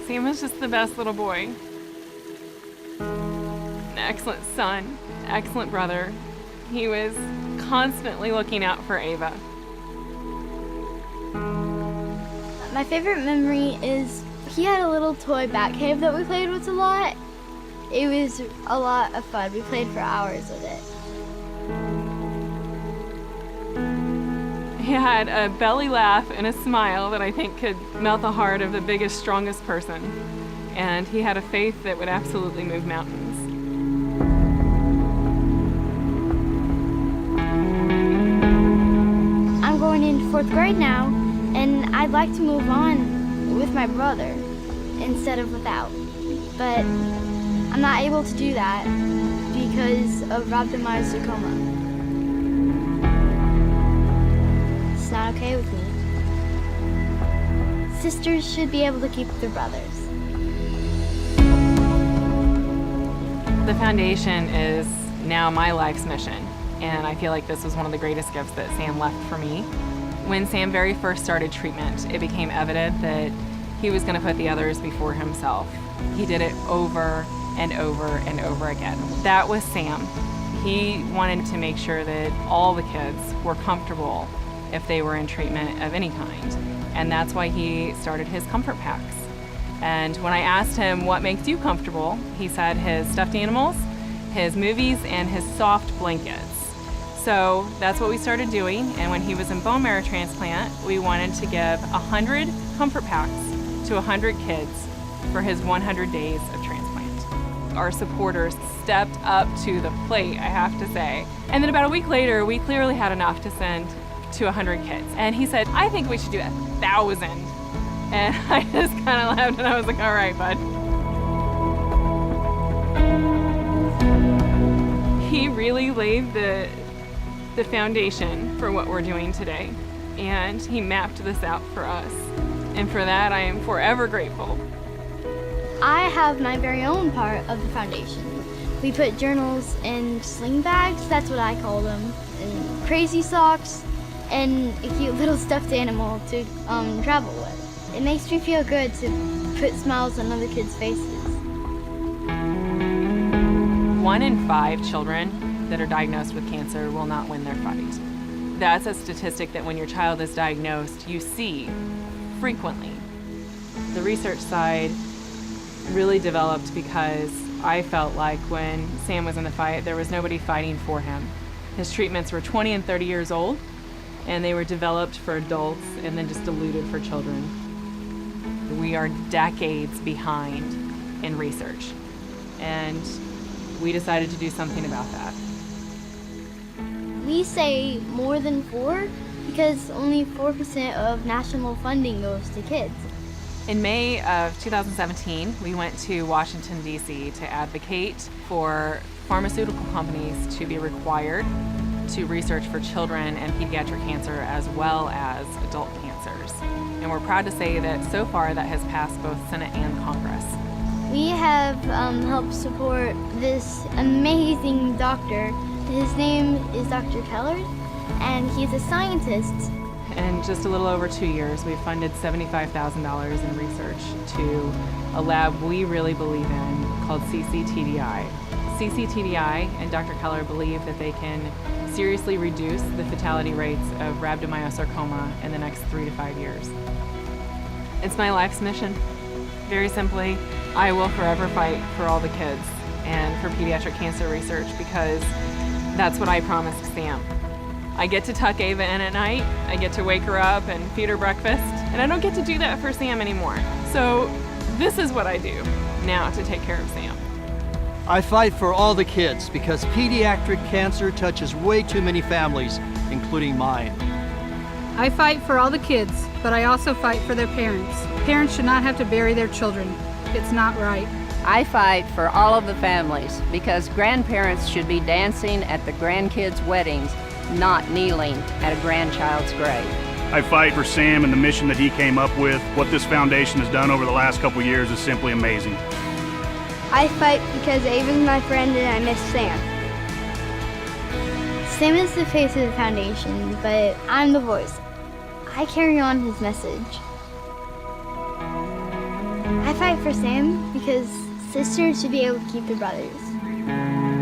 Sam was just the best little boy. An excellent son, excellent brother. He was constantly looking out for Ava. My favorite memory is he had a little toy bat cave that we played with a lot. It was a lot of fun. We played for hours with it. He had a belly laugh and a smile that I think could melt the heart of the biggest, strongest person. And he had a faith that would absolutely move mountains. I'm going into 4th grade now, and I'd like to move on with my brother instead of without. But I'm not able to do that because of rhabdomyosarcoma. It's not okay with me. Sisters should be able to keep their brothers. The foundation is now my life's mission, and I feel like this was one of the greatest gifts that Sam left for me. When Sam very first started treatment, it became evident that he was going to put the others before himself. He did it over and over and over again. That was Sam. He wanted to make sure that all the kids were comfortable if they were in treatment of any kind. And that's why he started his comfort packs. And when I asked him what makes you comfortable, he said his stuffed animals, his movies, and his soft blankets. So that's what we started doing. And when he was in bone marrow transplant, we wanted to give 100 comfort packs to 100 kids for his 100 days of transplant. Our supporters stepped up to the plate, I have to say. And then about a week later, we clearly had enough to send to 100 kids. And he said, I think we should do 1,000. And I just kind of laughed and I was like, all right, bud. He really laid the foundation for what we're doing today. And he mapped this out for us. And for that, I am forever grateful. I have my very own part of the foundation. We put journals in sling bags, that's what I call them, and crazy socks, and a cute little stuffed animal to travel with. It makes me feel good to put smiles on other kids' faces. 1 in 5 children that are diagnosed with cancer will not win their fight. That's a statistic that when your child is diagnosed, you see frequently. The research side really developed because I felt like when Sam was in the fight, there was nobody fighting for him. His treatments were 20 and 30 years old, and they were developed for adults and then just diluted for children. We are decades behind in research, and we decided to do something about that. We say more than 4 because only 4% of national funding goes to kids. In May of 2017, we went to Washington, D.C. to advocate for pharmaceutical companies to be required to research for children and pediatric cancer as well as adult cancers. And we're proud to say that so far that has passed both Senate and Congress. We have helped support this amazing doctor. His name is Dr. Keller, and he's a scientist. In just a little over 2 years, we've funded $75,000 in research to a lab we really believe in called CCTDI. CCTDI and Dr. Keller believe that they can seriously reduce the fatality rates of rhabdomyosarcoma in the next 3 to 5 years. It's my life's mission. Very simply, I will forever fight for all the kids and for pediatric cancer research because that's what I promised Sam. I get to tuck Ava in at night, I get to wake her up and feed her breakfast, and I don't get to do that for Sam anymore. So this is what I do now to take care of Sam. I fight for all the kids because pediatric cancer touches way too many families, including mine. I fight for all the kids, but I also fight for their parents. Parents should not have to bury their children. It's not right. I fight for all of the families because grandparents should be dancing at the grandkids' weddings, not kneeling at a grandchild's grave. I fight for Sam and the mission that he came up with. What this foundation has done over the last couple of years is simply amazing. I fight because Ava's my friend and I miss Sam. Sam is the face of the foundation, but I'm the voice. I carry on his message. I fight for Sam because sisters should be able to keep their brothers.